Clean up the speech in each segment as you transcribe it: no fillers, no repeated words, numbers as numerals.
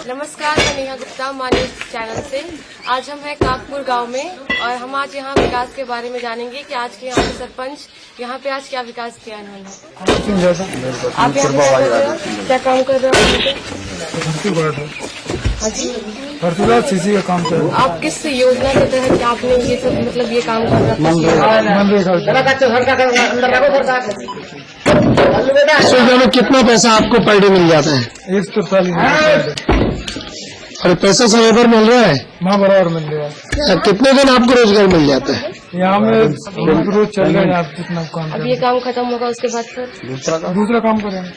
नमस्कार, मैं नेहा गुप्ता मानी चैनल से। आज हम हैं काकपुर गांव में और हम आज यहाँ विकास के बारे में जानेंगे कि आज के यहाँ के सरपंच यहाँ पे आज क्या विकास किया इन्होंने। आप यहाँ क्या काम कर रहे हो? सीसी का काम कर। आप किस योजना के तहत आपने ये सब मतलब ये काम कर रहा है? कितना पैसा आपको पर डे मिल जाता है? 143। और पैसा समय पर मिल रहा है? माँ बराबर मिल रहा है। कितने दिन आपको रोजगार मिल जाता है? यहाँ में रोज चल रहा है। आप कितना काम अब ये काम खत्म होगा उसके बाद फिर दूसरा काम करेंगे।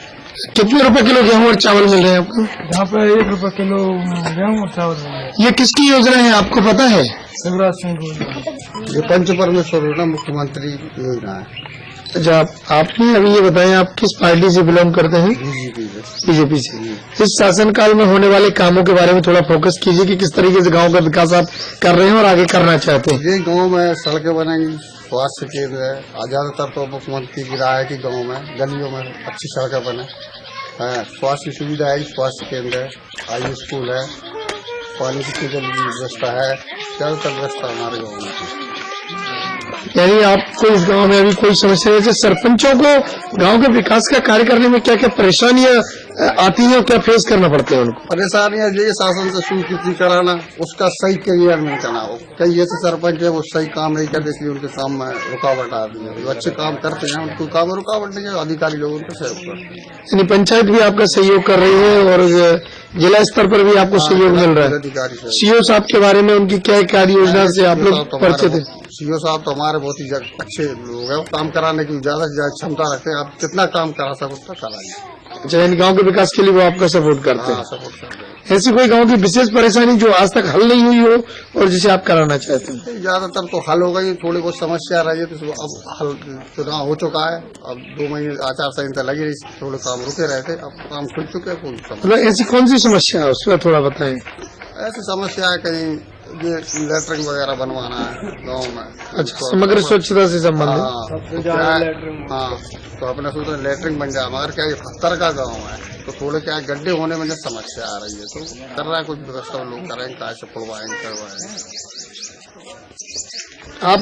कितने रुपए किलो गेहूँ और चावल मिल रहे हैं आपको? यहाँ पे 1 रुपए किलो गेहूँ और चावल मिल रहा है। ये किसकी योजना है आपको पता है? शिवराज सिंह को। ये पंच परमेश्वर योजना मुख्यमंत्री योजना है। अच्छा, आपने अभी ये बताया आप किस पार्टी से बिलोंग करते हैं? बीजेपी से। इस शासनकाल में होने वाले कामों के बारे में थोड़ा फोकस कीजिए कि किस तरीके से गांव का विकास आप कर रहे हैं और आगे करना चाहते हैं। ये गांव में सड़कें बनेंगी, स्वास्थ्य केंद्र है। ज्यादातर तो मुख्यमंत्री की राय है कि गाँव में गलियों में अच्छी सड़कें बने, स्वास्थ्य सुविधा है, स्वास्थ्य केंद्र है, हाई स्कूल है, पानी की व्यवस्था है। ज्यादातर व्यवस्था हमारे गाँव में। यानी आपको इस गांव में अभी कोई समस्या है? सरपंचों को गांव के विकास का कार्य करने में क्या क्या परेशानियां आती हैं और क्या फेस करना पड़ते हैं उनको? परेशानियां ये शासन से स्वीकृति कराना, उसका सही क्लियर नहीं करना। कई ऐसे सरपंच है वो सही काम नहीं करते, इसलिए उनके काम में रुकावट आती है। जो अच्छे काम करते हैं उनको काम में रुकावट नहीं है, अधिकारी लोग उनको सहयोग करते हैं। यानी पंचायत भी आपका सहयोग कर रही है और जिला स्तर पर भी आपको सहयोग मिल रहा है? अधिकारी सीओ साहब के बारे में उनकी क्या कार्य योजना से आप लोग परिचित हैं? सीओ साहब तो हमारे बहुत ही अच्छे लोग हैं, काम कराने की ज्यादा से ज्यादा क्षमता रखते हैं। आप जितना काम करा सको उतना कराइए। अच्छा, यानी गांव के विकास के लिए वो आपका सपोर्ट करते हैं? सपोर्ट करते हैं। ऐसी कोई गांव की विशेष परेशानी जो आज तक हल नहीं हुई हो और जिसे आप कराना चाहते हैं? ज्यादातर तो हल हो गई, थोड़ी बहुत समस्या रही है तो अब हल चुनाव हो चुका है। अब 2 महीने आचार संहिता लगी रही, थोड़े काम रुके रहते, अब काम खुल चुके हैं। मतलब ऐसी कौन सी समस्या है उसका थोड़ा बताएं। ऐसी समस्या है कहीं ये लैटरिन वगैरह बनवाना है गाँव में। अच्छा, समग्र स्वच्छता से संबंधित। हाँ, तो अपने सोच लैटरिन बन जाए, मगर क्या 70 का गाँव है तो थोड़े क्या गड्ढे होने में समस्या आ रही है, तो कर रहा है कुछ व्यवस्था लोग करेंगे, कैसे खुलवाएंगे करवाएंगे। आप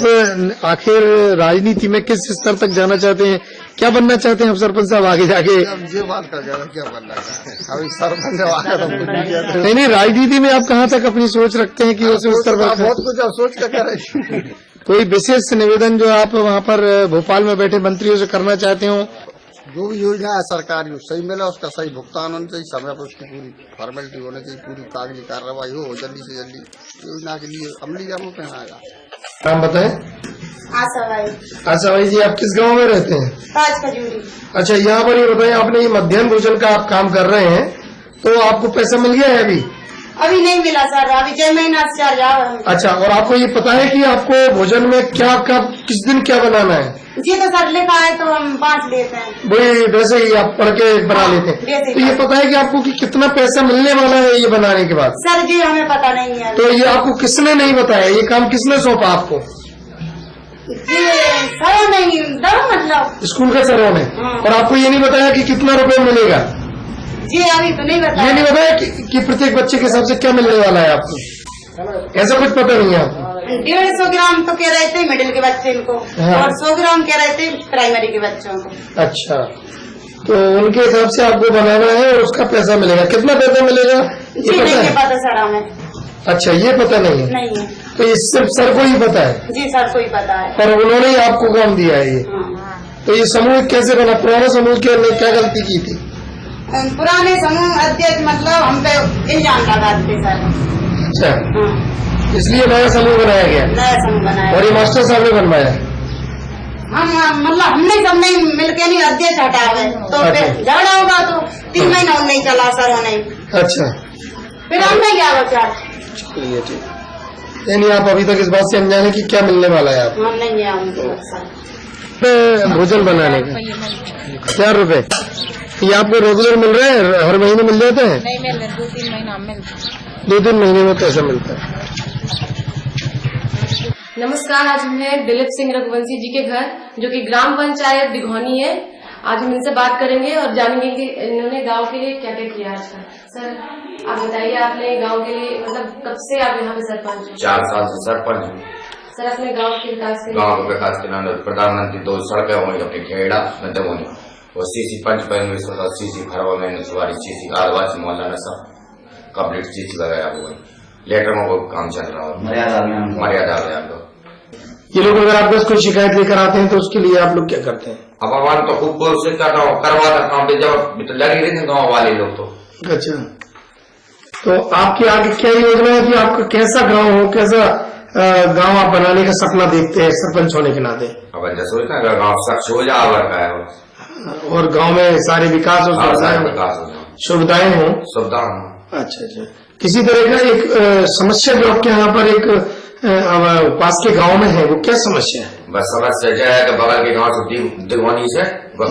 आखिर राजनीति में किस स्तर तक जाना चाहते हैं? क्या बनना चाहते हैं आप सरपंच साहब आगे जाके? ये बात कर क्या बनना चाहते हैं अभी सरपंच आगे तो कुछ नहीं कहते। नहीं, राजनीति में आप कहाँ तक अपनी सोच रखते हैं कि उस स्तर पर? बहुत कुछ आप सोच कर करेंगे। कोई विशेष निवेदन जो आप वहाँ पर भोपाल में बैठे मंत्रियों से करना चाहते हो? जो भी योजना है सरकारी सही मिला, उसका सही भुगतान होना चाहिए, समय पर उसकी पूरी फॉर्मेलिटी होनी चाहिए, पूरी कागजी कार्रवाई हो जल्दी से जल्दी। योजना के लिए अमली जामों पे आएगा। नाम बताएं। आशा भाई जी, आप किस गांव में रहते हैं? खजूरी। अच्छा, यहाँ पर ये बताएं, आपने ये मध्याह्न भोजन का आप काम कर रहे हैं तो आपको पैसा मिल गया है? अभी नहीं मिला सर, अभी 6 महीना से चल रहा है। अच्छा, और आपको ये पता है कि आपको भोजन में क्या कब किस दिन क्या बनाना है? जी तो सर लिखा है तो हम बांट लेते हैं। वही वैसे ही आप पढ़ के बना लेते हैं। तो ये पता है कि आपको कि कितना पैसा मिलने वाला है ये बनाने के बाद? सर जी हमें पता नहीं है। तो ये आपको किसने नहीं बताया? ये काम किसने सौंपा आपको? सर नहीं मतलब स्कूल के सरों ने। और आपको ये नहीं बताया कि कितना रुपए मिलेगा? जी अभी तो नहीं बताया। ये नहीं बताया कि प्रत्येक बच्चे के हिसाब से क्या मिलने वाला है आपको? ऐसा कुछ पता नहीं है आपको? 150 ग्राम तो कह रहे थे मिडिल के बच्चे को, और 100 ग्राम कह रहे थे प्राइमरी के बच्चों को। अच्छा, तो उनके हिसाब से आपको बनाना है और उसका पैसा मिलेगा। कितना पैसा मिलेगा ये नहीं पता सर हमें। अच्छा, ये पता नहीं है? नहीं है। तो ये सिर्फ सर को ही पता है? जी सर को ही पता है। और उन्होंने ही आपको काम दिया है ये? तो ये समूह कैसे बना? पुराने समूह के ने क्या गलती की थी? पुराने समूह अध्यक्ष मतलब हम पे इल्जाम लगाते सर। अच्छा, इसलिए नया समूह बनाया गया? नया समूह बनाया। और ये मास्टर साहब ने बनवाया? हम मतलब हमने सब नहीं मिलके नहीं अध्यक्ष हटा गए तो फिर झगड़ा होगा तो 3 महीना नहीं चला सर होने। अच्छा, फिर हमने क्या बचा? चलिए ठीक। यानी आप अभी तक इस बात से अनजाने की क्या मिलने वाला है आप? हम नहीं गया भोजन बनाने का 1000 रुपए ये आपको रेगुलर मिल रहे हैं? हर महीने मिल जाते हैं? नहीं मिल रहे, 2-3 महीना मिलते हैं। 2-3 महीने में पैसा मिलता है। नमस्कार, आज हम हैं दिलीप सिंह रघुवंशी जी के घर जो कि ग्राम पंचायत दिघौनी है। आज हम इनसे बात करेंगे और जानेंगे कि इन्होंने गांव के लिए क्या क्या किया आज का। सर आप बताइए, आपने गांव के लिए मतलब कब से आप यहाँ पे सरपंच हैं? 4 साल से सरपंच हूँ। सर अपने गांव के विकास के लिए गाँव के विकास के नाम प्रधानमंत्री 2 सड़कें होंगी अपनी खेड़ा में देवोनी और सीसी पंच पैन सीसी खरवा में सवारी सीसी आदिवासी मोहल्ला में सब कम्प्लीट सीसी वगैरह हो गई। लेटर में वो काम चल रहा है, मर्यादा अभियान तो। ये लोग अगर आपके कोई शिकायत लेकर आते हैं तो उसके लिए आप लोग क्या करते हैं? अब हमारे तो खूब कोशिश कर रहा हूँ, करवा सकता हूँ, जब लगी रही थी गाँव वाले लोग तो। अच्छा, तो आपकी आगे क्या योजना है कि आपका कैसा गांव हो, कैसा गांव आप बनाने का सपना देखते हैं सरपंच होने के नाते? अब ऐसा सोचना अगर गाँव स्वच्छ हो जाए और का है और गांव में सारे विकास हो, विकास हो, सुविधाएं हो, सुविधा हो। अच्छा अच्छा। किसी तरह का एक समस्या जो आपके यहाँ पर एक पास के गांव में है, वो क्या समस्या है? बस समस्या क्या है कि बगल के गांव से दिगवानी से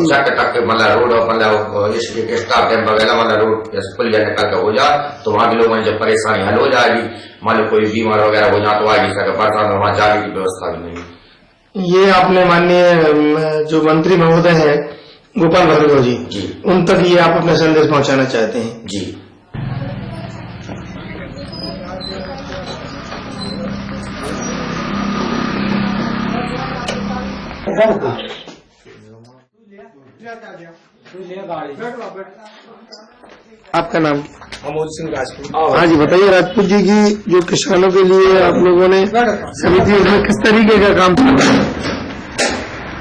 चक तक मतलब रोड मतलब स्टाफ डैम वगैरह मतलब रोड पुल निकल के हो जाए तो वहाँ के लोगों जब परेशानी हल हो जाएगी, मान लो कोई बीमार वगैरह हो जाए तो आएगी सके बरसात में वहाँ जाने की व्यवस्था भी नहीं। ये आपने माननीय जो मंत्री महोदय है गोपाल भार्गव जी, उन तक ये आप अपना संदेश पहुँचाना चाहते हैं? जी। आपका नाम? अमोल सिंह राजपूत। हाँ जी बताइए, राजपूत जी की जो किसानों के लिए आप लोगों ने समिति, उसमें किस तरीके का काम कर रहा है?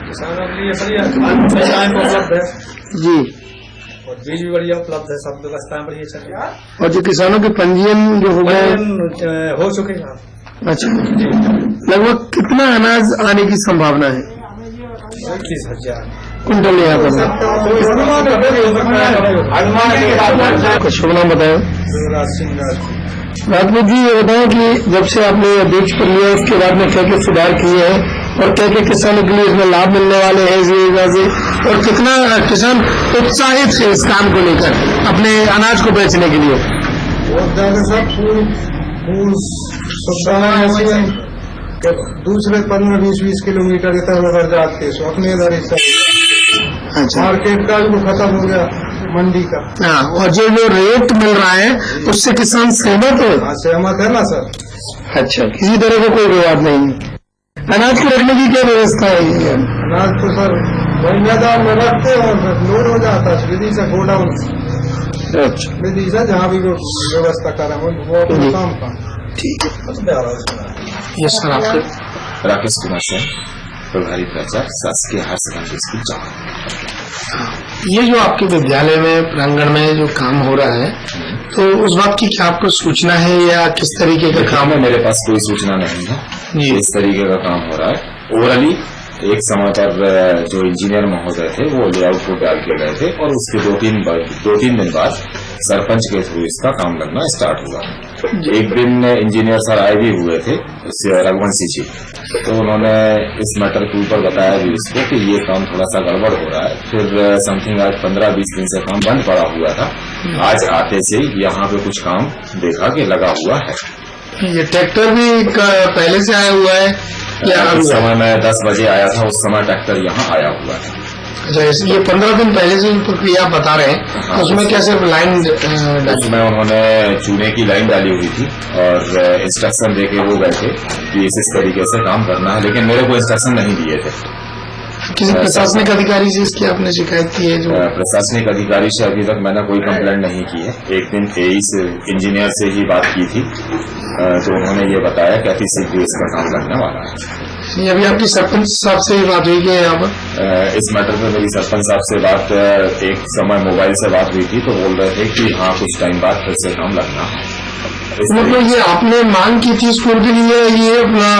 किसानों के लिए सुविधाएं उपलब्ध है जी, और बीज भी बढ़िया उपलब्ध है, सब व्यवस्थाएं बढ़िया चल रही है। और जो किसानों के पंजीयन जो हो गए हो चुके हैं। अच्छा, लगभग कितना अनाज आने की संभावना है? 30,000 कुंटल यहाँ पर? आपका शुभ नाम बताएं। राजपूत जी ये बताएं कि जब से आपने ये बीज पर लिया उसके बाद में क्या क्या सुधार किए हैं और क्या क्या किसानों के लिए इसमें लाभ मिलने वाले हैं इस योजना से, और कितना किसान उत्साहित है इस काम को लेकर अपने अनाज को बेचने के लिए? बहुत ज्यादा सब सुविधाएं ऐसी हैं कि दूसरे 15-20 किलोमीटर इधर उधर जाते सो अपने इधर ही सब। अच्छा, मार्केट का भी खत्म हो गया, मंडी का। हाँ, और जो रेट मिल रहा है उससे किसान सहमत है? हाँ सहमत है ना सर। अच्छा, किसी तरह का कोई विवाद नहीं है। अनाज को रखने की क्या व्यवस्था है? अनाज तो सर वही मैदान में रखते हैं और लोड हो जाता है विधि से गोडाउन, अच्छा विधि से जहाँ भी व्यवस्था करें वो अपना काम का। ठीक है। यस सर, आपके? राकेश कुमार सिंह, प्रभारी प्राचार्य शासकीय हायर सेकेंडरी स्कूल चावल। ये जो आपके विद्यालय में प्रांगण में जो काम हो रहा है, तो उस बात की क्या आपको सूचना है या किस तरीके का काम है? मेरे पास कोई सूचना नहीं है इस तरीके का काम हो रहा है। ओवरऑली एक समय पर जो इंजीनियर महोदय थे वो लेआउट को डाल के गए थे और उसके 2-3 दिन बाद सरपंच के थ्रू इसका काम लगना स्टार्ट हुआ। एक दिन इंजीनियर सर आए भी हुए थे, रघुवंशी जी, तो उन्होंने इस मैटर के ऊपर बताया भी इसको कि ये काम थोड़ा सा गड़बड़ हो रहा है। फिर समथिंग आज 15-20 दिन से काम बंद पड़ा हुआ था, आज आते से यहाँ पे कुछ काम देखा कि लगा हुआ है। ये ट्रैक्टर भी पहले से आया हुआ है या? उस समय मैं 10 बजे आया था, उस समय ट्रैक्टर यहाँ आया हुआ है। अच्छा, ये 15 दिन पहले से प्रक्रिया बता रहे हैं। हाँ, उसमें क्या सिर्फ लाइन? उसमें उन्होंने चूने की लाइन डाली हुई थी और इंस्ट्रक्शन देके वो गए थे कि इस तरीके से काम करना है, लेकिन मेरे को इंस्ट्रक्शन नहीं दिए थे। किसी प्रशासनिक अधिकारी से इसकी आपने शिकायत की है? जो प्रशासनिक अधिकारी से अभी तक मैंने कोई कंप्लेंट नहीं की है। एक दिन 23 इंजीनियर से ही बात की थी, तो उन्होंने ये बताया कि अति शीघ्र इसका काम लगने वाला है। ये अभी आपकी सरपंच साहब से बात हुई है यहाँ पर? इस मैटर पे मेरी सरपंच साहब से बात एक समय मोबाइल से बात हुई थी, तो बोल रहे थे कि हाँ कुछ टाइम बाद फिर से काम लगना है। मतलब ये आपने मांग की थी स्कूल के लिए, ये अपना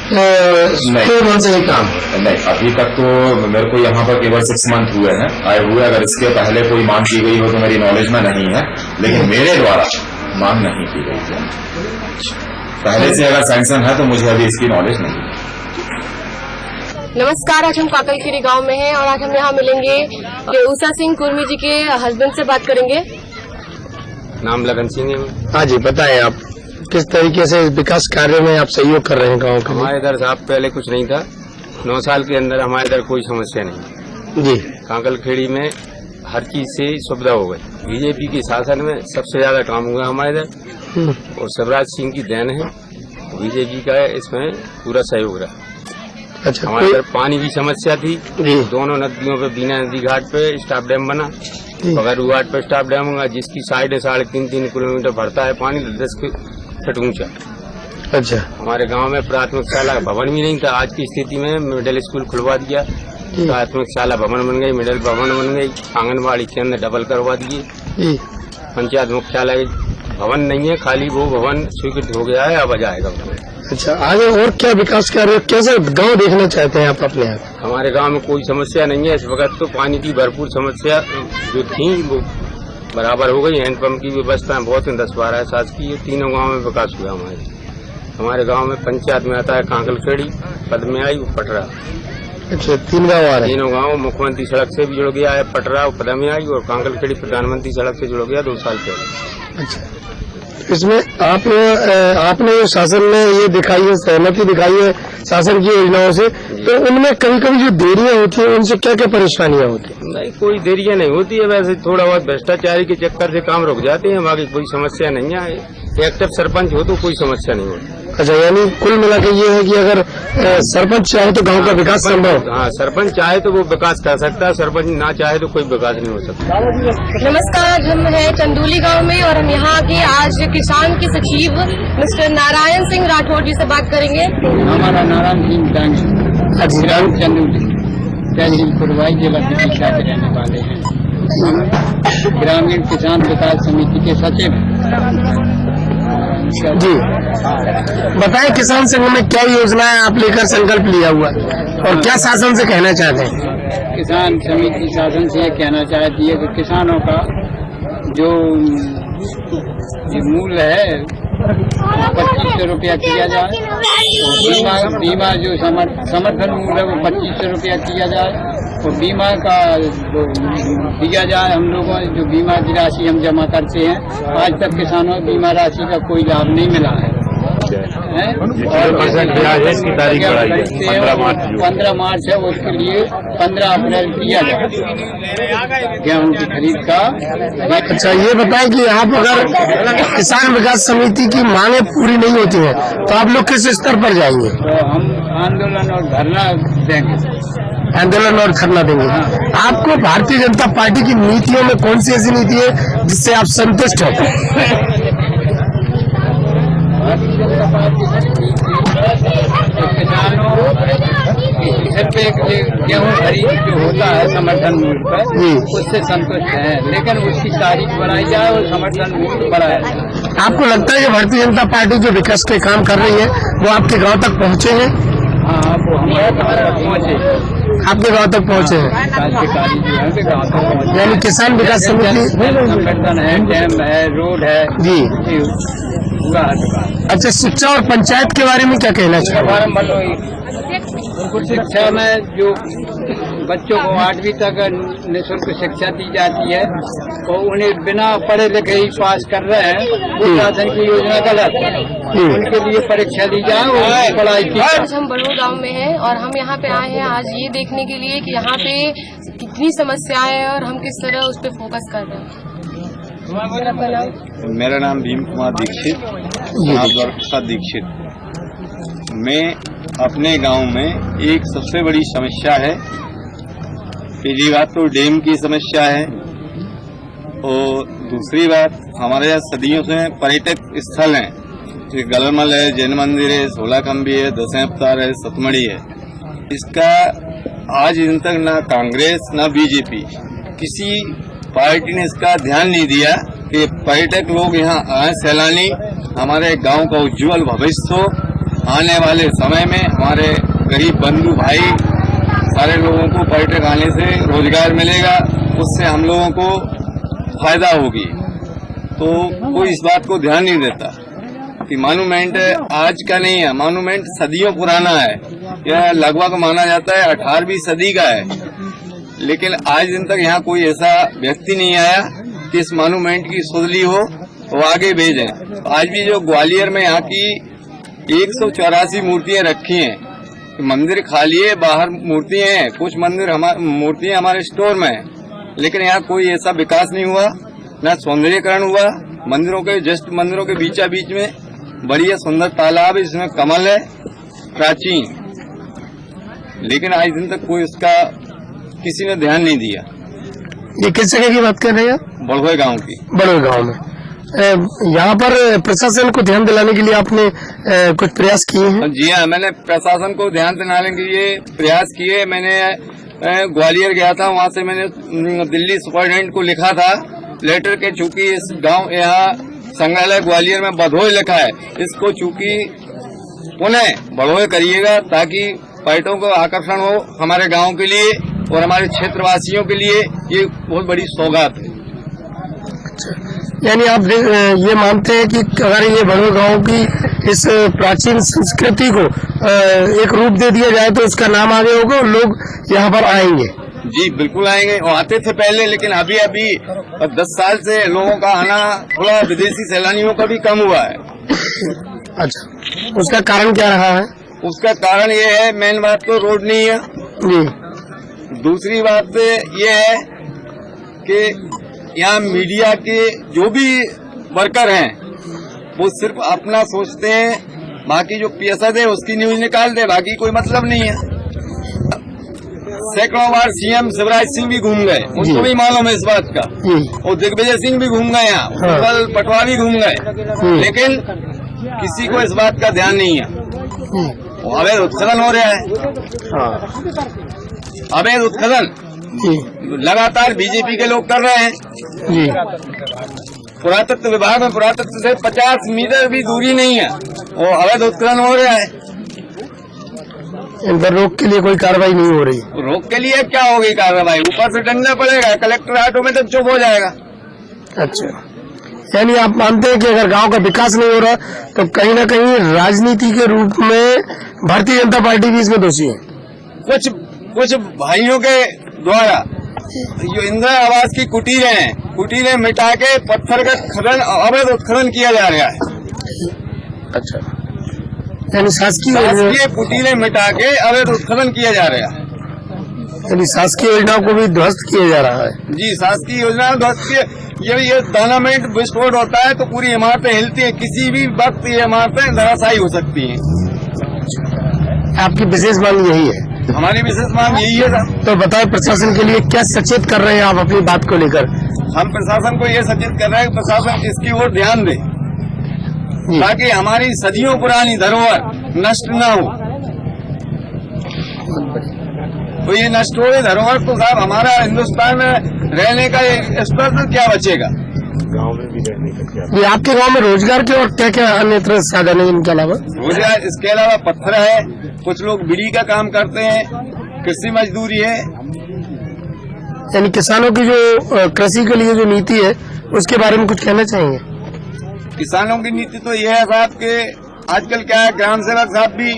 मन से ही काम? नहीं, अभी तक तो मेरे को यहाँ पर केवल 6 मंथ हुए हैं आए हुए। अगर इसके पहले कोई मांग की गई हो तो मेरी नॉलेज में नहीं है, लेकिन मेरे द्वारा मांग नहीं की गई है। पहले से अगर सैंक्शन है तो मुझे अभी इसकी नॉलेज नहीं है। नमस्कार, आज हम काकलखेड़ी गांव में हैं और आज हम यहाँ मिलेंगे उषा सिंह कुर्मी जी के हस्बैंड से बात करेंगे। नाम लगन सिंह है। हाँ जी, बताएं आप किस तरीके से विकास कार्य में आप सहयोग कर रहे हैं गाँव के? हमारे इधर साहब पहले कुछ नहीं था, 9 साल के अंदर हमारे इधर कोई समस्या नहीं। जी। कांकलखेड़ी में हर चीज से सुविधा हो गई। बीजेपी के शासन में सबसे ज्यादा काम हुआ हमारे इधर और शिवराज सिंह की देन है। बीजेपी का इसमें पूरा सहयोग रहा। अच्छा, हमारे इधर पानी की समस्या थी। जी। दोनों नदियों पे बीना नदी घाट पे स्टाफ डैम बना, बगैरू घाट पे स्टाफ डैम होगा, जिसकी साइड 3.5 किलोमीटर भरता है पानी 10 फीट ऊंचा। अच्छा, हमारे गांव में प्राथमिक शाला का भवन भी नहीं था। आज की स्थिति में मिडिल स्कूल खुलवा दिया, प्राथमिक शाला भवन बन गई, मिडिल भवन बन गई, आंगनबाड़ी केंद्र डबल करवा दिए। पंचायत मुख्यालय भवन नहीं है, खाली वो भवन स्वीकृत हो गया है, अब आ जाएगा। अच्छा, आगे और क्या विकास कर रहे हो, कैसे गांव देखना चाहते हैं आप अपने यहाँ? हमारे गांव में कोई समस्या नहीं है इस वक्त। तो पानी की भरपूर समस्या जो थी वो बराबर हो गई। हैंडपंप की व्यवस्था बहुत 10-12 शासकीय, तीनों गांव में विकास हुआ। हमारे गांव में पंचायत में आता है कांकलखेड़ी, पदमेआई, पटरा। अच्छा, 3 गाँव आ रहे हैं। तीनों गांव मुख्यमंत्री सड़क से भी जुड़ गया है, पटरा, पदमेआई और कांकलखेड़ी प्रधानमंत्री सड़क से जुड़ गया 2 साल पहले। अच्छा, इसमें आपने जो शासन में ये दिखाई है, सहमति दिखाई है शासन की योजनाओं से, तो उनमें कभी कभी जो देरियां होती है उनसे क्या क्या परेशानियां होती है? नहीं, कोई देरियां नहीं होती है। वैसे थोड़ा बहुत भ्रष्टाचारी के चक्कर से काम रुक जाते हैं, बाकी कोई समस्या नहीं है। एक्टिव सरपंच हो तो कोई समस्या नहीं होती। अच्छा, यानी कुल मिला के ये है कि अगर सरपंच चाहे तो गांव का विकास संभव। हाँ, सरपंच चाहे तो वो विकास कर सकता है, सरपंच ना चाहे तो कोई विकास नहीं हो सकता। नमस्कार, हम हैं चंदौली गांव में और हम यहाँ के आज किसान के सचिव मिस्टर नारायण सिंह राठौर जी से बात करेंगे। हमारा नारायण सिंह डांग चंदौली तहसील खुरवाई जिला शिक्षा के रहने वाले हैं। हम ग्रामीण किसान विकास समिति के सचिव जी। बताएं, किसान संघ में क्या योजनाएं आप लेकर संकल्प लिया हुआ और क्या शासन से कहना चाहते हैं? किसान समिति शासन से ये कहना चाहती है कि किसानों का जो मूल्य है 2500 रुपया किया जाए, बीमा जो समर्थन मूल्य है वो 2500 रुपया किया जाए और बीमा का जो दिया जाए। हम लोगों जो बीमा की राशि हम जमा करते हैं, आज तक किसानों को बीमा राशि का कोई लाभ नहीं मिला है। 15 मार्च है, उसके लिए 15 अप्रैल किया जाए गेहूँ की खरीद का। अच्छा, ये बताएं कि आप अगर किसान विकास समिति की मांगे पूरी नहीं होती है तो आप लोग किस स्तर पर जाएंगे? तो हम आंदोलन और धरना देंगे। आंदोलन और धरना देंगे। आपको भारतीय जनता पार्टी की नीतियों में कौन सी ऐसी नीति है जिससे आप संतुष्ट हैं? किसानों सिर्फ एक गेहूँ खरीद जो होता है समर्थन मूल्य पर, उससे संतुष्ट है, लेकिन उसकी तारीख बढ़ाई जाए और समर्थन मूल्य बढ़ाया जाए। आपको लगता है कि भारतीय जनता पार्टी जो विकास के काम कर रही है वो आपके गांव तक पहुंचे हैं? हाँ, वो हमारे गाँव तक पहुँचे, आपके गांव तक पहुंचे हैं, क्रांतिकारी जो है गाँव तक पहुँचे। यानी किसान विकास समिति संगठन है, डैम है, रोड है जी। पूरा है। अच्छा, शिक्षा और पंचायत के बारे में क्या कहना चाहिए? शिक्षा में जो बच्चों को 8वीं तक निःशुल्क शिक्षा दी जाती है और उन्हें बिना पढ़े लिखे ही पास कर रहे हैं, वो शासन की योजना गलत है। उनके लिए परीक्षा दी जाए और पढ़ाई की। आज हम बड़ों गांव में हैं और हम यहाँ पे आए हैं आज ये देखने के लिए कि यहाँ पे कितनी समस्याएं हैं और हम किस तरह उस पर फोकस कर रहे हैं। मेरा नाम भीम कुमार दीक्षित, प्रसाद दीक्षित। मैं अपने गांव में एक सबसे बड़ी समस्या है, पहली बात तो डैम की समस्या है और दूसरी बात हमारे यहाँ सदियों से पर्यटक स्थल हैं, जैसे गलमल है, जैन मंदिर है, सोलाखंबी है, दसें अवतार है, सतमड़ी है। इसका आज दिन तक ना कांग्रेस ना बीजेपी किसी पार्टी ने इसका ध्यान नहीं दिया कि पर्यटक लोग यहाँ आए, सैलानी हमारे गांव का उज्जवल भविष्य हो। आने वाले समय में हमारे गरीब बंधु भाई सारे लोगों को पर्यटक आने से रोजगार मिलेगा, उससे हम लोगों को फायदा होगी। तो कोई इस बात को ध्यान नहीं देता कि मॉन्यूमेंट आज का नहीं है, मॉन्यूमेंट सदियों पुराना है। यह लगभग माना जाता है 18वीं सदी का है, लेकिन आज दिन तक यहाँ कोई ऐसा व्यक्ति नहीं आया कि इस मॉन्यूमेंट की सुधली हो वो आगे भेजें। आज भी जो ग्वालियर में यहाँ की 184 मूर्तियां रखी हैं, कि मंदिर खाली है, बाहर मूर्तियां हैं, कुछ मूर्तियां हमारे स्टोर में है, लेकिन यहाँ कोई ऐसा विकास नहीं हुआ, न सौंदर्यीकरण हुआ। मंदिरों के बीचा बीच में बढ़िया सुंदर तालाब है, इसमें कमल है प्राचीन, लेकिन आज दिन तक कोई उसका किसी ने ध्यान नहीं दिया। ये किस जगह की बात कर रहे हैं? बड़गोई गांव की। बड़गोई गांव में यहाँ पर प्रशासन को ध्यान दिलाने के लिए आपने कुछ प्रयास किए हैं? जी हाँ, मैंने प्रशासन को ध्यान दिलाने के लिए प्रयास किए। मैंने ग्वालियर गया था, वहाँ से मैंने दिल्ली सुपरिटेंडेंट को लिखा था लेटर के, चूंकि इस गांव यहाँ संग्रहालय ग्वालियर में बधोई लिखा है, इसको चूंकि पुनः बड़ोई करिएगा ताकि पर्यटकों को आकर्षण हो हमारे गांव के लिए और हमारे क्षेत्रवासियों के लिए। ये बहुत बड़ी सौगात है। यानी आप ये मानते हैं कि अगर ये बड़ोई गांव की इस प्राचीन संस्कृति को एक रूप दे दिया जाए तो उसका नाम आगे होगा और लोग यहाँ पर आएंगे? जी बिल्कुल आएंगे, और आते थे पहले, लेकिन अभी 10 साल से लोगों का आना थोड़ा विदेशी सैलानियों का भी कम हुआ है। अच्छा, उसका कारण क्या रहा है? उसका कारण ये है, मेन बात तो रोड नहीं है जी। दूसरी बात ये है कि यहाँ मीडिया के जो भी वर्कर हैं वो सिर्फ अपना सोचते हैं, बाकी जो पीएसएस है उसकी न्यूज निकाल दे, बाकी कोई मतलब नहीं है। सैकड़ों बार सीएम शिवराज सिंह भी घूम गए, उनको भी मालूम है इस बात का, और दिग्विजय सिंह भी घूम गए, यहाँ कल पटवा भी घूम गए, लेकिन किसी को इस बात का ध्यान नहीं है। अवैध उत्खनन हो रहा है, अवैध उत्खनन लगातार बीजेपी के लोग कर रहे हैं। पुरातत्व विभाग में पुरातत्व से 50 मीटर भी दूरी नहीं है, वो अवैध उत्खनन हो रहा है। इन पर रोक के लिए कोई कार्रवाई नहीं हो रही? रोक के लिए क्या होगी कार्रवाई? ऊपर से डंडा पड़ेगा, कलेक्टर ऑटोमेटिक चुप हो जाएगा। अच्छा, यानी आप मानते हैं कि अगर गांव का विकास नहीं हो रहा तो कहीं न कहीं राजनीति के रूप में भारतीय जनता पार्टी भी इसमें दोषी है? कुछ भाइयों के द्वारा जो इंदिरा आवास की कुटीरें मिटा के पत्थर का खनन, अवैध उत्खनन किया जा रहा है। अच्छा, यानी शासकीय कुटीरें मिटा के अवैध उत्खनन किया जा रहा है, यानी शासकीय योजनाओं को भी ध्वस्त किया जा रहा है। जी, शासकीय योजना ध्वस्त किए। ये दानामेंट विस्फोट होता है तो पूरी इमारतें हिलती हैं, किसी भी वक्त ये इमारतें धराशायी हो सकती हैं। आपकी विशेष मांग यही है? हमारी विशेष मांग यही है। तो बताएं, प्रशासन के लिए क्या सचेत कर रहे हैं आप अपनी बात को लेकर? हम प्रशासन को ये सचेत कर रहे हैं कि प्रशासन इसकी ओर ध्यान दे ताकि हमारी सदियों पुरानी धरोहर नष्ट न हो। तो ये नष्ट हो गई धरोहर तो साहब हमारा हिंदुस्तान में रहने का स्पर्श क्या बचेगा? गांव में भी रहने का क्या? ये आपके गांव में रोजगार के और क्या क्या अन्य साधन है इनके अलावा? रोजगार इसके अलावा पत्थर है, कुछ लोग बीड़ी का काम करते हैं, कृषि मजदूरी है। यानी किसानों की जो कृषि के लिए जो नीति है उसके बारे में कुछ कहना चाहेंगे? किसानों की नीति तो यह है साहब कि आजकल क्या है, ग्राम सेवक साहब भी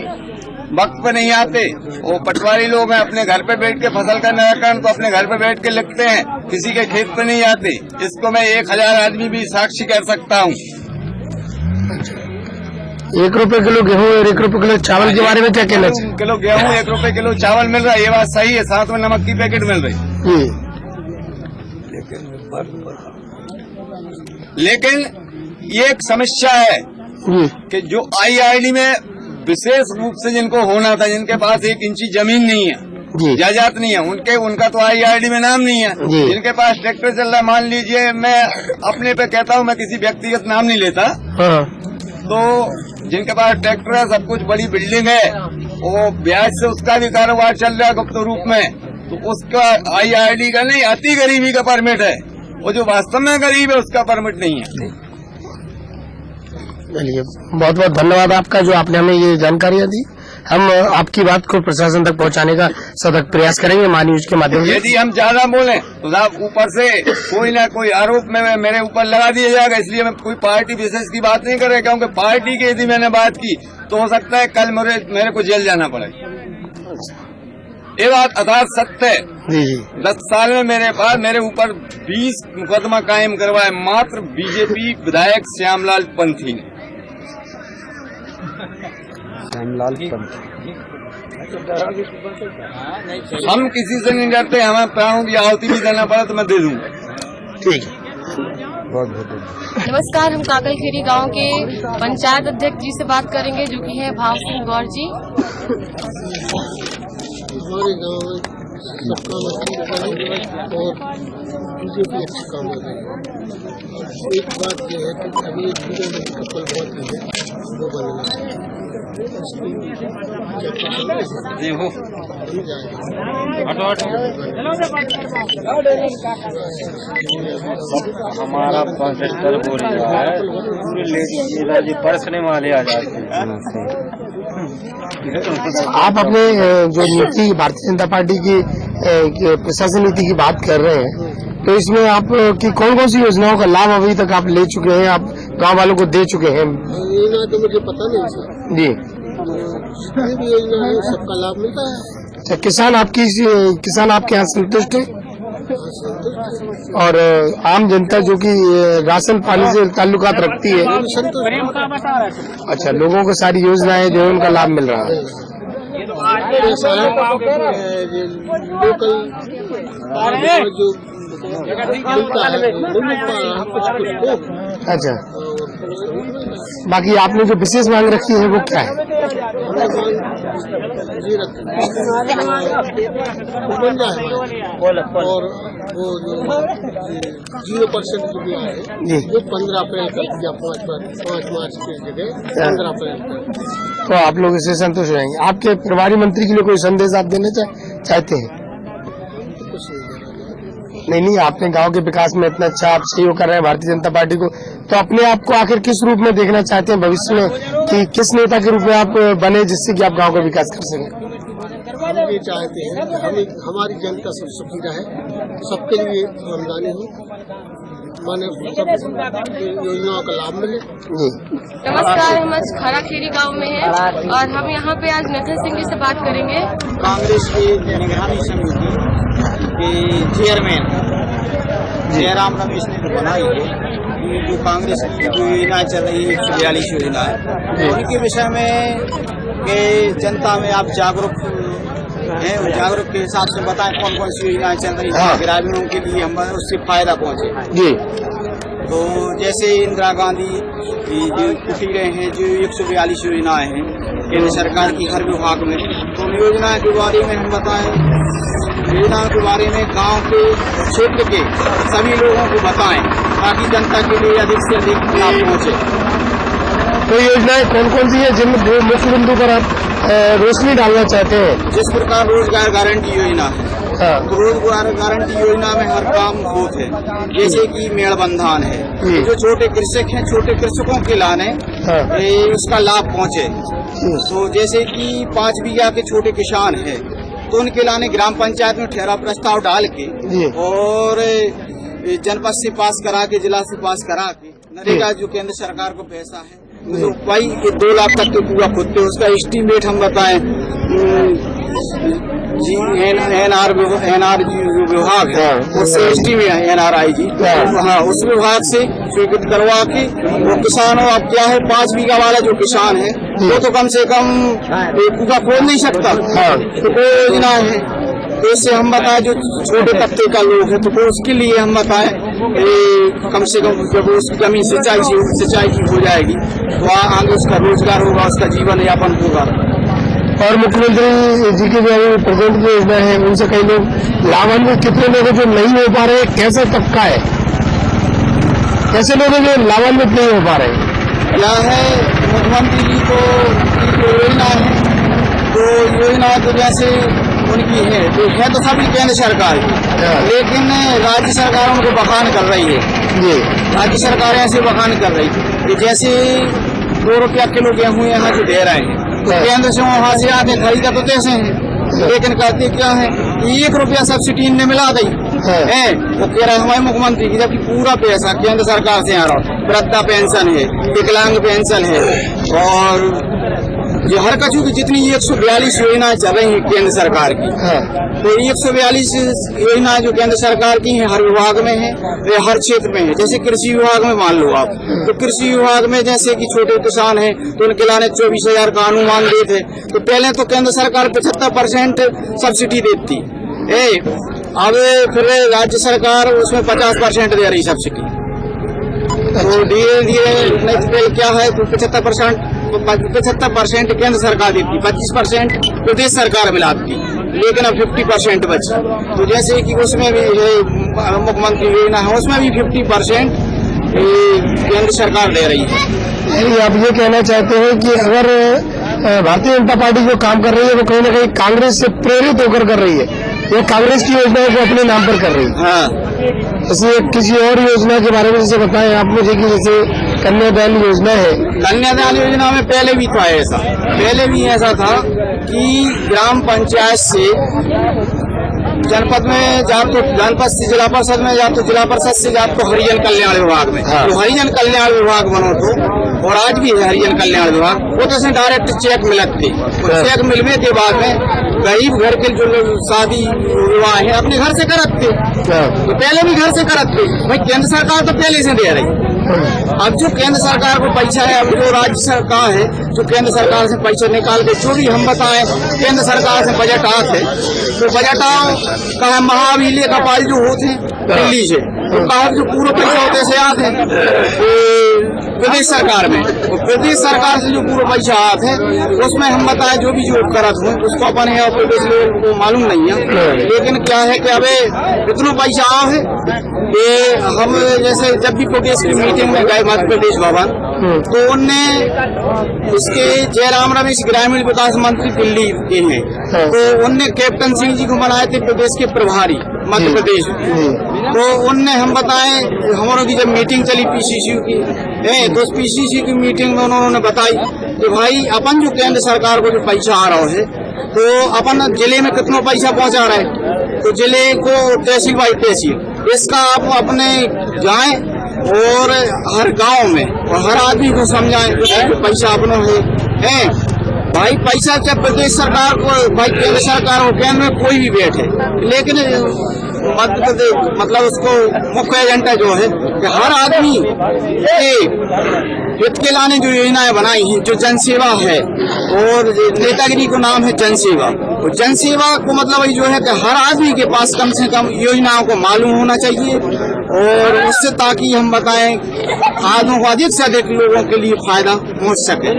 वक्त पे नहीं आते, वो पटवारी लोग हैं, अपने घर पे बैठ के फसल का निराकरण तो अपने घर पे बैठ के लिखते हैं, किसी के खेत पे नहीं आते। इसको मैं 1000 आदमी भी साक्षी कर सकता हूँ। 1 रुपए किलो गेहूँ और 1 रुपए किलो चावल के बारे में क्या कहना चाहिए? किलो गेहूँ 1 रुपए किलो चावल मिल रहा है, ये बात सही है, साथ में नमक की पैकेट मिल रही। लेकिन ये एक समस्या है कि जो IID में विशेष रूप से जिनको होना था, जिनके पास 1 इंची जमीन नहीं है, जायदाद नहीं है, उनका तो IID में नाम नहीं है। जिनके पास ट्रैक्टर चल रहा है, मान लीजिए मैं अपने पे कहता हूँ, मैं किसी व्यक्तिगत नाम नहीं लेता, तो जिनके पास ट्रैक्टर है, सब कुछ बड़ी बिल्डिंग है, वो ब्याज से उसका भी कारोबार चल रहा है गुप्त रूप में, तो उसका IID का नहीं, अति गरीबी का परमिट है, वो जो वास्तव में गरीब है उसका परमिट नहीं है। चलिए, बहुत बहुत धन्यवाद आपका जो आपने हमें ये जानकारियां दी। हम आपकी बात को प्रशासन तक पहुंचाने का सतत प्रयास करेंगे माय न्यूज के माध्यम से। यदि हम ज्यादा बोले तो साहब ऊपर से कोई ना कोई आरोप में मेरे ऊपर लगा दिया जाएगा, इसलिए मैं कोई पार्टी विशेष की बात नहीं कर रहा, क्योंकि पार्टी की यदि मैंने बात की तो हो सकता है कल मेरे को जेल जाना पड़े। ये बात अर्थात सत्य है। 10 साल में मेरे ऊपर 20 मुकदमा कायम करवाए मात्र बीजेपी विधायक श्यामलाल पंथी ने। हेमलाल पंत। हम किसी से नहीं डरते, हमें प्राणों की आहुति भी देना पड़ा तो मैं दे दूंगा। ठीक है। बहुत बहुत धन्यवाद। नमस्कार, हम काकलखेड़ी गांव के पंचायत अध्यक्ष जी से बात करेंगे, जो कि हैं भाव सिंह गौर जी। हमारे गाँव में सब काम अच्छा और बीजेपी अच्छा काम कर रही है। एक बात यह है कि अभी एक कपल बहुत है वो बनेगा हमारा प्रोजेक्टर बोल रहा है पूरे लेडीज परसने वाले आ जाते हैं। आप अपने जो नीति भारतीय जनता पार्टी की प्रशासन नीति की बात कर रहे हैं, तो इसमें आप की कौन कौन सी योजनाओं का लाभ अभी तक आप ले चुके हैं, आप गांव वालों को दे चुके हैं? योजना तो मुझे पता नहीं सर जी। जितनी भी योजना है सबका लाभ मिलता है। अच्छा, किसान आपके यहाँ संतुष्ट है? और आम जनता जो कि राशन पानी से ताल्लुकात रखती है, अच्छा, लोगों को सारी योजनाएं जो है उनका लाभ मिल रहा है। ऐसा है लोकल जो मिलता है कुछ। अच्छा, बाकी आपने जो विशेष मांग रखी है वो क्या है? और वो जो 0% जो भी है वो 15 अप्रैल का या 5 मार्च की जगह 15 अप्रैल का। तो आप लोग इससे संतुष्ट रहेंगे। आपके प्रभारी मंत्री के लिए कोई संदेश आप देना चाहते हैं? नहीं, आपने गांव के विकास में इतना अच्छा आप सहयोग कर रहे हैं भारतीय जनता पार्टी को, तो अपने आप को आखिर किस रूप में देखना चाहते हैं भविष्य में, कि किस नेता के रूप में आप बने जिससे कि आप गांव का विकास कर सकें? हम ये चाहते हैं कि हमारी जनता सब सुखी रहे, सबके लिए आमदनी हो, माने योजनाओं का लाभ मिले। नमस्कार, हम आज खराखेड़ी गांव में हैं और हम यहाँ पे आज नथन सिंह जी से बात करेंगे। कांग्रेस की निगरानी समिति के चेयरमैन जयराम रमेश ने तो बनाई है, जो कांग्रेस की जो योजना चल रही है 142 योजना है, उनके विषय में कि जनता में आप जागरूक हैं, जागरूक के हिसाब से बताएं कौन कौन सी योजनाएं चल रही है ग्रामीणों के लिए, हम उससे फायदा पहुंचे जी। तो जैसे इंदिरा गांधी की जो कुटीरें हैं, जो 142 योजनाएं हैं केंद्र सरकार की हर विभाग में, तो योजना के बारे में हम बताएं, योजना के बारे में गांव के क्षेत्र के सभी लोगों को बताएं ताकि जनता के लिए अधिक से अधिक लाभ पहुंचे। तो योजनाएं कौन कौन सी है जिन मुख्य बिंदु पर आप रोशनी डालना चाहते हैं? जिस प्रकार रोजगार गारंटी योजना है, तो रोजगार गारंटी योजना में हर काम होते हैं, जैसे कि मेड़बंधान है, जो छोटे कृषक हैं, छोटे कृषकों के लाने उसका लाभ पहुंचे। तो जैसे कि 5 बीघा के छोटे किसान हैं, तो उनके लाने ग्राम पंचायत में ठहरा प्रस्ताव डाल के और जनपद से पास करा के, जिला से पास करा के, नरेगा जो केंद्र सरकार को पैसा है तो भाई 2 लाख तक के पूरा खुदते, उसका एस्टीमेट हम बताएं जी एनआर जो विभाग है उससे एस्टीमेट NRI जी, हाँ, उस विभाग से स्वीकृत करवा के वो किसानों, अब क्या है 5 बीघा वाला जो किसान है वो तो कम से कम पूरा खोल नहीं सकता, तो कोई योजना है, तो इससे हम बताएं जो छोटे तबके का लोग है तो उसके लिए हम बताएं कम से कम जब उसकी जमीन सिंचाई की हो जाएगी तो आगे उसका रोजगार होगा, उसका जीवन यापन होगा। और मुख्यमंत्री जी की जो प्रेजेंट की योजना है उनसे कई लोग लाभान्वित, कितने लोग जो नहीं हो पा रहे, कैसे तबका है, कैसे लोग जो लाभान्वित नहीं हो पा रहे? क्या है, मुख्यमंत्री जी को योजना है, तो योजना तो जैसे उनकी है तो सभी केंद्र सरकार की, लेकिन राज्य सरकार उनको बखान कर रही है जी। राज्य सरकार ऐसे बखान कर रही है कि जैसे 2 रुपया किलो गेहूँ यहाँ जो दे रहे हैं, तो केंद्र से वहाँ से आके खरीदा तो कैसे है, लेकिन कहते क्या है 1 रुपया सब्सिडी इनने मिला दी है, वो कह रहा है हमारे मुख्यमंत्री की, जबकि पूरा पैसा केंद्र सरकार से आ रहा, वृद्धा पेंशन है, विकलांग पेंशन है और ये हर कछु की जितनी 142 योजनाएं चल रही हैं केंद्र सरकार की, तो 142 योजनाएं जो केंद्र सरकार की हैं हर विभाग में है, हर क्षेत्र में है। जैसे कृषि विभाग में मान लो आप, तो कृषि विभाग में जैसे कि छोटे किसान हैं तो उनके लाने 24,000 का अनुमान देते, तो पहले तो केंद्र सरकार 75% सब्सिडी देती अब फिर राज्य सरकार उसमें 50% दे रही सब्सिडी। तो धीरे धीरे नेक्स्ट क्या है तो 75% केंद्र सरकार देती, 25% प्रदेश सरकार मिलाती, लेकिन अब 50% बची। तो जैसे कि उसमें भी मुख्यमंत्री योजना है उसमें भी 50% केंद्र सरकार दे रही है। यानी आप ये कहना चाहते हैं कि अगर भारतीय जनता पार्टी जो काम कर रही है वो कहीं न कहीं कांग्रेस से प्रेरित होकर कर रही है, ये कांग्रेस की योजनाओं को अपने नाम पर कर रही है। हाँ, जैसे किसी और योजना के बारे में जैसे बताएं आप मुझे कि जैसे कन्यादान योजना है। कन्यादान योजना में पहले भी था ऐसा, पहले भी ऐसा था कि ग्राम पंचायत से जनपद में जा तो जनपद से जिला परिषद में, जा तो जिला परिषद से जा तो हरिजन कल्याण विभाग में, तो हरिजन कल्याण विभाग बनो तो, और आज भी है हरिजन कल्याण विभाग, वो तो से डायरेक्ट चेक मिलते, चेक मिलने के बाद में गरीब घर के जो लोग शादी विवाह है अपने घर से करते, तो पहले भी घर से करते भाई, केंद्र सरकार तो पहले से दे रही। अब जो केंद्र सरकार को पैसा है, अब जो राज्य सरकार है जो केंद्र सरकार से पैसा निकाल के जो भी हम बताएं केंद्र सरकार से बजट आते, तो बजट कहा महाविले का पाल जो होते हैं दिल्ली से, तो कहा जो पूरा पैसा होते से आते हैं प्रदेश सरकार में, तो प्रदेश सरकार से जो पूरा पैसा आते हैं उसमें हम बताएं जो भी जो करत हुए उसको अपने यहाँ प्रदेश लोगों को मालूम नहीं है, लेकिन क्या है कि अबे इतना पैसा आओ है ये हम जैसे जब भी प्रदेश की मीटिंग में गए मध्य प्रदेश भवन, तो उनने इसके जयराम रमेश ग्रामीण विकास मंत्री दिल्ली के हैं, तो उनने कैप्टन सिंह जी को बनाए थे प्रदेश के प्रभारी मध्य प्रदेश, तो उनने हम बताएं हमारों की जब मीटिंग चली पीसीसी की तो उस पीसीसी की मीटिंग में उन्होंने बताई कि भाई अपन जो केंद्र सरकार को जो पैसा आ रहा है तो अपन जिले में कितना पैसा पहुंचा रहे हैं, तो जिले को तहसील बाई तहसील इसका आप अपने जाएं और हर गांव में और हर आदमी को समझाएं कि पैसा अपना है भाई, पैसा चाहे प्रदेश सरकार को भाई केंद्र सरकार हो, केंद्र में कोई भी बैठे, लेकिन मध्य प्रदेश मतलब उसको मुख्य एजेंडा जो है कि हर आदमी के हित के लाने जो योजनाएं बनाई हैं जो जनसेवा है, और नेतागिरी को नाम है जनसेवा, और जनसेवा को मतलब जो है कि हर आदमी के पास कम से कम योजनाओं को मालूम होना चाहिए, और उससे ताकि हम बताएं आदमियों को अधिक से अधिक लोगों के लिए फायदा पहुंच सके।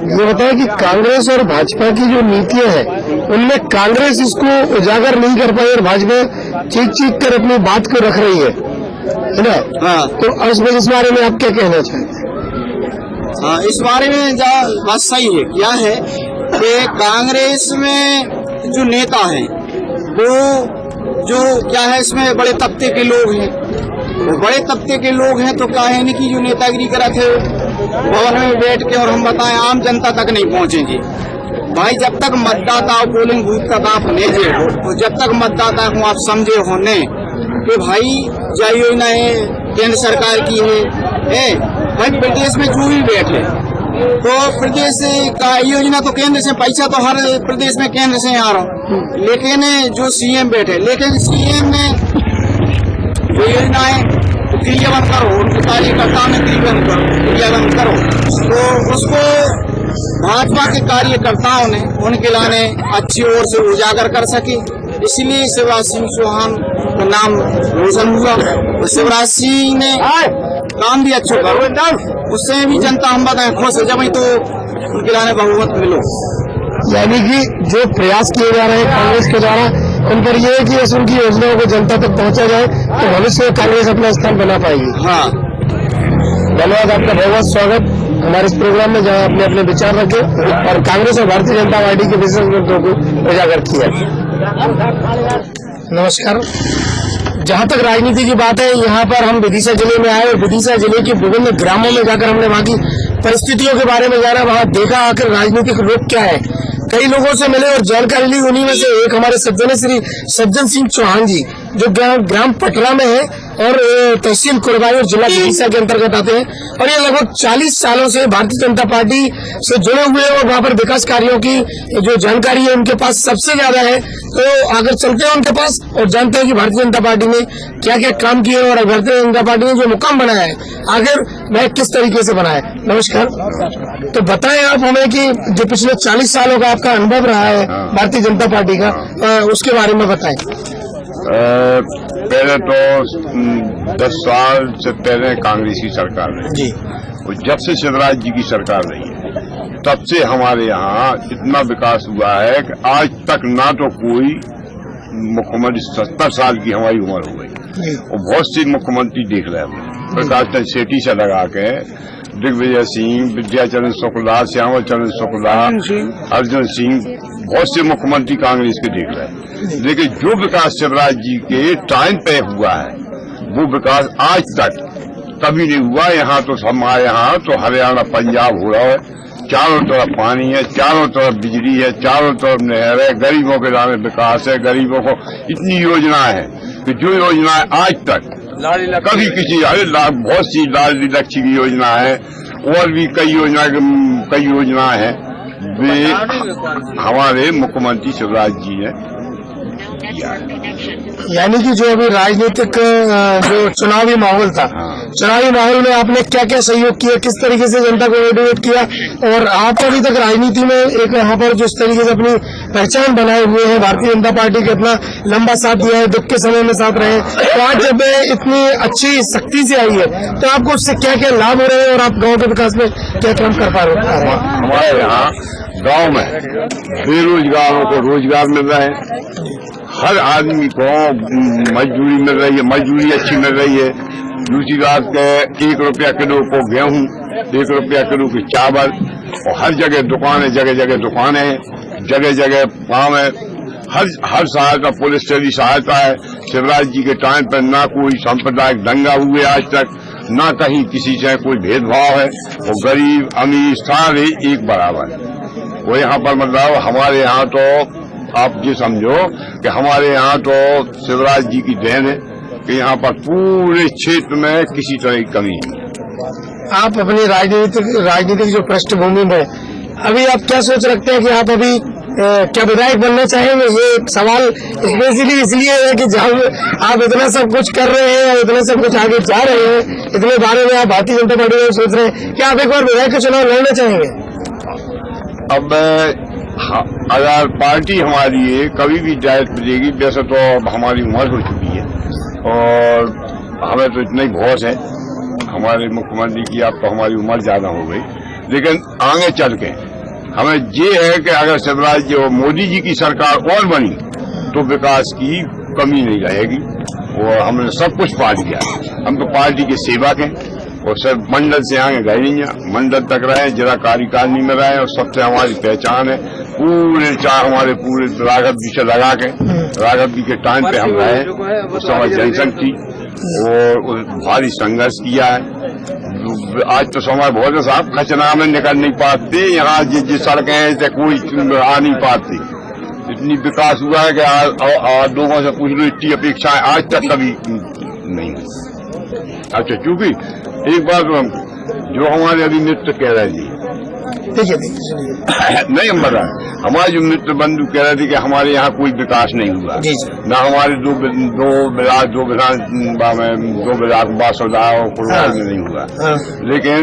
ये बताएं कि कांग्रेस और भाजपा की जो नीतियां हैं उनमें कांग्रेस इसको उजागर नहीं कर पाई और भाजपा चीख कर अपनी बात को रख रही है ना। हाँ, तो इस बारे में आप क्या कहना चाहते हैं? हाँ, इस बारे में बात सही है। क्या है कि कांग्रेस में जो नेता हैं वो जो क्या है इसमें बड़े तबके के लोग हैं, वो बड़े तबके के लोग हैं, तो क्या है इनकी जो नेतागिरी करा थे भवन में बैठ के और हम बताएं आम जनता तक नहीं पहुंचेंगे भाई, जब तक मतदाता पोलिंग बूथ तक आप ले जाए तो जब तक मतदाता को आप समझे होने कि भाई क्या योजनाएं केंद्र सरकार की है भाई, प्रदेश में जो भी बैठे तो प्रदेश का योजना तो केंद्र से, पैसा तो हर प्रदेश में केंद्र से आ रहा, लेकिन जो सीएम बैठे, लेकिन सीएम ने योजनाएं क्रियान्वयन करो, उनके कार्यकर्ताओं ने क्रियान्वयन करो, तो उसको भाजपा के कार्यकर्ताओं ने उनके लाने अच्छी ओर से उजागर कर सके, इसलिए शिवराज सिंह चौहान का नाम रोशन हुआ, और शिवराज सिंह ने काम भी अच्छा करो, उससे भी जनता हम बताएं खुश हो जाए तो उनके लाने बहुमत मिलो। यानी कि जो प्रयास किए जा रहे हैं कांग्रेस के द्वारा उन पर यह है कि बस उनकी योजनाओं को जनता तक पहुंचा जाए तो भविष्य में कांग्रेस अपना स्थान बना पाएगी। हाँ, धन्यवाद, आपका बहुत बहुत स्वागत हमारे इस प्रोग्राम में, जहां आपने अपने विचार रखे और कांग्रेस और भारतीय जनता पार्टी के विशेष मुद्दों को उजागर किया। नमस्कार। जहां तक राजनीति की बात है, यहाँ पर हम विदिशा जिले में आए और विदिशा जिले के विभिन्न ग्रामों में जाकर हमने वहाँ की परिस्थितियों के बारे में जाना, वहाँ देखा आखिर राजनीतिक लोग क्या है, कई लोगों से मिले और जानकारी ली। उन्हीं में से एक हमारे सज्जन श्री सज्जन सिंह चौहान जी, जो ग्राम पटरा में है और तहसील कुरबाई और जिला विदिशा के अंतर्गत आते हैं और ये लगभग 40 सालों से भारतीय जनता पार्टी से जुड़े हुए हैं और वहाँ पर विकास कार्यों की जो जानकारी है उनके पास सबसे ज्यादा है। तो आगे चलते हैं उनके पास और जानते हैं कि भारतीय जनता पार्टी ने क्या क्या काम किए और भारतीय जनता पार्टी ने जो मुकाम बनाया है आखिर वह किस तरीके से बनाया है। नमस्कार। तो बताएं आप हमें कि जो पिछले 40 सालों का आपका अनुभव रहा है भारतीय जनता पार्टी का, उसके बारे में बताएं। पहले तो 10 साल से पहले कांग्रेस की सरकार रही जी, और जब से शिवराज जी की सरकार रही है तब से हमारे यहाँ इतना विकास हुआ है कि आज तक ना तो कोई मुख्यमंत्री 70 साल की हमारी उम्र हो गई और बहुत से मुख्यमंत्री देख रहे हैं। प्रकाश चंद्र सेठी से लगा के दिग्विजय सिंह, विद्याचरण शुक्ला, श्यामा चरण शुक्ला, अर्जुन सिंह, बहुत से मुख्यमंत्री कांग्रेस के देख रहे हैं। लेकिन जो विकास शिवराज जी के टाइम पे हुआ है वो विकास आज तक कभी नहीं हुआ। यहाँ तो हमारे यहाँ तो हरियाणा पंजाब हो रहा है, चारों तरफ पानी है, चारों तरफ बिजली है, चारों तरफ नहर है, गरीबों के नाम विकास है, गरीबों को इतनी योजना है कि जो योजनाएं आज तक कभी किसी बहुत सी लाडली लक्ष्मी की योजना है और भी कई योजना है वे हमारे मुख्यमंत्री शिवराज जी ने किया है। यानी कि जो अभी राजनीतिक जो चुनावी माहौल था, चुनावी माहौल में आपने क्या क्या सहयोग किया, किस तरीके से जनता को मोटिवेट किया और आप अभी तक राजनीति में एक यहाँ पर जिस तरीके से अपनी पहचान बनाए हुए हैं, भारतीय जनता पार्टी के अपना लंबा साथ दिया है, दुख के समय में साथ रहे, तो आज जब इतनी अच्छी शक्ति से आई है तो आपको उससे क्या क्या लाभ हो रहे हैं और आप गाँव के विकास में क्या काम कर पा रहे हैं? हमारे यहाँ गांव में बेरोजगारों को रोजगार मिल रहा है, हर आदमी को मजदूरी मिल रही है, मजदूरी अच्छी मिल रही है। दूसरी बात के 1 रुपया किलो को गेहूं, 1 रुपया किलो की चावल और हर जगह दुकानें, जगह जगह दुकानें हैं, जगह जगह काम है, हर सहायता पुलिस से भी सहायता है। शिवराज जी के टाइम पर ना कोई सांप्रदायिक दंगा हुए आज तक, ना कहीं किसी से कोई भेदभाव है और गरीब अमीर सारे एक बराबर है। वो यहाँ पर मतलब हमारे यहाँ तो आप ये समझो कि हमारे यहाँ तो शिवराज जी की देन है कि यहाँ पर पूरे क्षेत्र में किसी तरह की कमी नहीं है। आप अपनी राजनीतिक जो पृष्ठभूमि में अभी आप क्या सोच रखते हैं कि आप अभी क्या विधायक बनना चाहेंगे? ये सवाल स्पेशली इसलिए है कि जब आप इतना सब कुछ कर रहे हैं और इतना सब कुछ आगे जा रहे हैं, इतने बारे में आप भारतीय जनता पार्टी में सोच रहे हैं कि आप एक बार विधायक का चुनाव लड़ना चाहेंगे? अब अगर पार्टी हमारी कभी भी जायज मिलेगी, वैसे तो अब हमारी उम्र हो चुकी है और हमें तो इतना ही भौस है हमारे मुख्यमंत्री की, अब तो हमारी उम्र ज्यादा हो गई। लेकिन आगे चल के हमें ये है कि अगर शिवराज जी और मोदी जी की सरकार और बनी तो विकास की कमी नहीं रहेगी और हमने सब कुछ पा लिया। हम तो पार्टी के सेवक हैं और सब मंडल से आगे गए नहीं हैं, मंडल तक रहे, जिला कार्यकारिणी में रहे और सबसे हमारी पहचान है। पूरे हमारे पूरे राघव जी से लगा के, राघव जी के टाइम पे हम रहे, उस समय जनसंघ थी और भारी संघर्ष किया है। आज तो समय बहुत है साहब, खचना में निकल नहीं पाते, यहाँ जिस सड़कें हैं कोई आ नहीं पाती। इतनी विकास हुआ है कि आज लोगों से पूछ लो, इतनी अपेक्षाएं आज तक कभी नहीं। अच्छा, चूंकि एक बात जो हमारे अभी मित्र कह रहे थे, नहीं हम बता, हमारे जो मित्र बंधु कह रहे थे कि हमारे यहाँ कोई विकास नहीं हुआ, ना हमारे दो विधायक बासुदा और कुरबाई में नहीं हुआ। लेकिन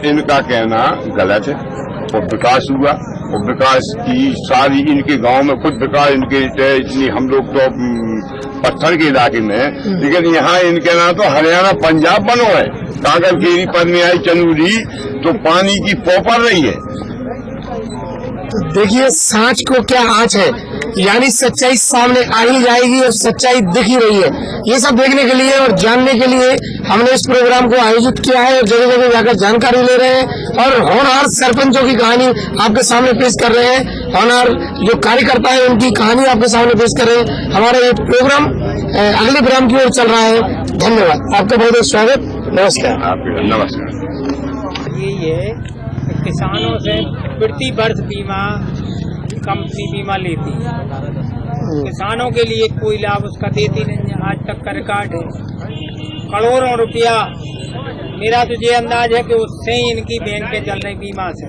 इनका कहना गलत है और विकास हुआ और विकास की सारी इनके गांव में खुद विकास इनके इतनी, हम लोग तो पत्थर के इलाके में, लेकिन यहाँ इनके ना तो हरियाणा पंजाब बनो है। कागज केरी पद में आई चंदूरी तो पानी की पोपर रही है। तो देखिए सांच को क्या आँच है, यानी सच्चाई सामने आ ही जाएगी और सच्चाई दिख ही रही है। ये सब देखने के लिए और जानने के लिए हमने इस प्रोग्राम को आयोजित किया है और जगह जगह जाकर जानकारी ले रहे हैं और होनहार सरपंचों की कहानी आपके सामने पेश कर रहे हैं, होनहार जो कार्यकर्ता है उनकी कहानी आपके सामने पेश कर रहे हैं। हमारा ये प्रोग्राम अगले विराम की ओर चल रहा है। धन्यवाद, आपका बहुत बहुत स्वागत। नमस्कार। आपके नमस्कार। ये किसानों से प्रति वर्ष बीमा कंपनी बीमा लेती है। किसानों के लिए कोई लाभ उसका देती नहीं है। आज तक का रिकॉर्ड है करोड़ों रुपया। मेरा तो ये अंदाज है कि उससे ही इनकी बैंक पे चल रही बीमा से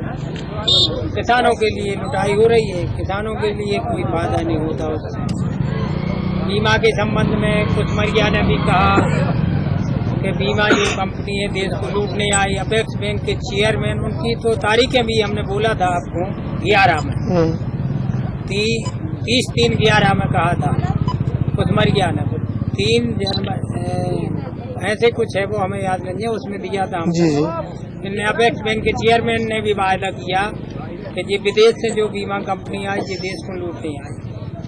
किसानों के लिए लुटाई हो रही है। किसानों के लिए कोई फायदा नहीं होता उससे। बीमा के संबंध में कुसमरिया ने भी कहा कि बीमा जो कंपनी है देश को लूटने आई। अपेक्स बैंक के चेयरमैन, उनकी तो तारीखें भी हमने बोला था आपको 11 में 30/3/11 में कहा था कुसमरिया ने। 3 जनवरी ऐसे कुछ है, वो हमें याद नहीं है, उसमें दिया था हमको। इनने अपेक्स बैंक के चेयरमैन ने भी वायदा किया कि ये विदेश से जो बीमा कंपनी आई ये देश को लूटने आई।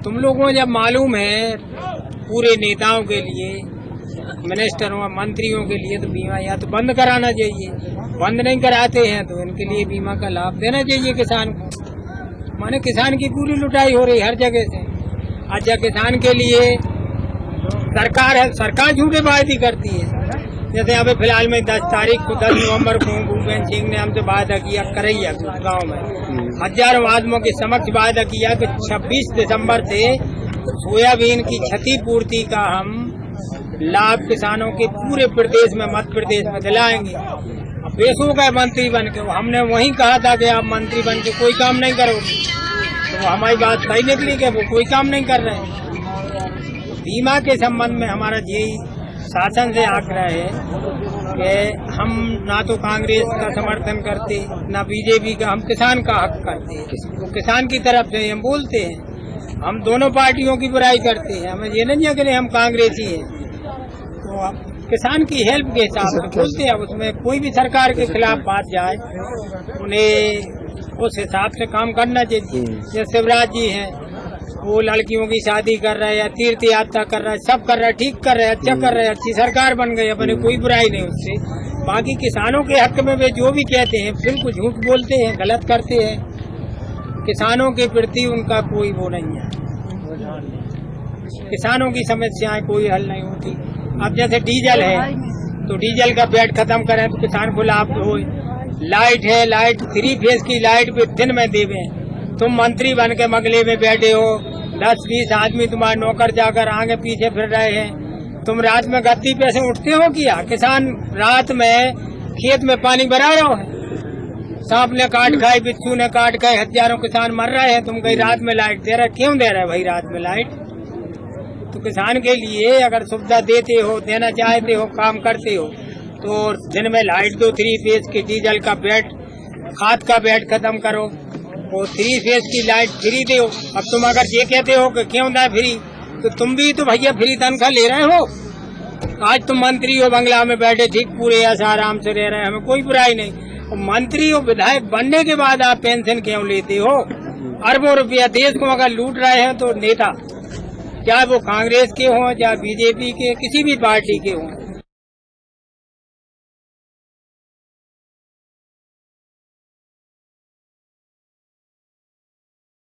तुम लोगों को जब मालूम है पूरे नेताओं के लिए, मिनिस्टरों मंत्रियों के लिए तो बीमा या तो बंद कराना चाहिए, बंद नहीं कराते हैं तो इनके लिए बीमा का लाभ देना चाहिए किसान को। माने किसान की पूरी लुटाई हो रही हर जगह से। अच्छा, किसान के लिए सरकार है, सरकार झूठे वायदे करती है। जैसे अभी फिलहाल में 10 तारीख को 10 नवंबर को भूपेंद्र सिंह ने हमसे वायदा किया करैया गाँव में हजारों आदमियों के समक्ष वायदा किया कि 26 दिसंबर से सोयाबीन की क्षतिपूर्ति का हम लाभ किसानों के पूरे प्रदेश में, मध्य प्रदेश में दिलाएंगे। अब बेसो गए मंत्री बन के। हमने वही कहा था कि आप मंत्री बन के कोई काम नहीं करोगे, तो हमारी बात सही निकली कि वो कोई काम नहीं कर रहे हैं। बीमा के संबंध में हमारा यही शासन से आग्रह है कि हम ना तो कांग्रेस का समर्थन करते ना बीजेपी का, हम किसान का हक करते हैं। तो किसान की तरफ से हम बोलते हैं, हम दोनों पार्टियों की बुराई करते हैं। हमें ये नहीं है कि हम कांग्रेसी हैं, तो आप किसान की हेल्प के हिसाब से बोलते हैं। उसमें कोई भी सरकार के खिलाफ बात जाए उन्हें उस हिसाब से काम करना चाहिए। जैसे शिवराज जी हैं, वो लड़कियों की शादी कर रहे हैं, तीर्थ यात्रा कर रहा है, सब कर रहा है, ठीक कर रहे हैं, अच्छा कर रहे हैं, अच्छी सरकार बन गई, अपने कोई बुराई नहीं उससे। बाकी किसानों के हक में वे जो भी कहते हैं बिल्कुल झूठ बोलते हैं, गलत करते हैं। किसानों के प्रति उनका कोई वो नहीं है। किसानों की समस्याएं कोई हल नहीं होती। अब जैसे डीजल है तो डीजल का पेट खत्म करें तो किसान को लाभ हो। लाइट है, लाइट 3 फेज की लाइट भी दिन में देवे। तुम मंत्री बन के मगले में बैठे हो, 10-20 आदमी तुम्हारे नौकर जाकर आगे पीछे फिर रहे हैं। तुम रात में गद्दी पे से उठते हो क्या? किसान रात में खेत में पानी भरा रहे है, सांप ने काट खाए, बिच्छू ने काट खाए, हजारों किसान मर रहे हैं। तुम कहीं रात में लाइट दे रहे, क्यों दे रहे भाई रात में लाइट? तो किसान के लिए अगर सुविधा देते हो, देना चाहते हो, काम करते हो तो दिन में लाइट दो। 3 फेज के डीजल का बेट, खाद का बेट खत्म करो और 3 फेज की लाइट फ्री दो। अब तुम अगर ये कहते हो कि क्यों ना फ्री, तो तुम भी तो भैया फ्री तनख्वाह ले रहे हो। आज तुम मंत्री हो, बंगला में बैठे ठीक पूरे ऐसा आराम से रह रहे हैं, हमें कोई बुराई नहीं। और मंत्री और विधायक बनने के बाद आप पेंशन क्यों लेते हो? अरबों रुपया देश को अगर लूट रहे हैं तो नेता, चाहे वो कांग्रेस के हों, चाहे बीजेपी के, किसी भी पार्टी के हों,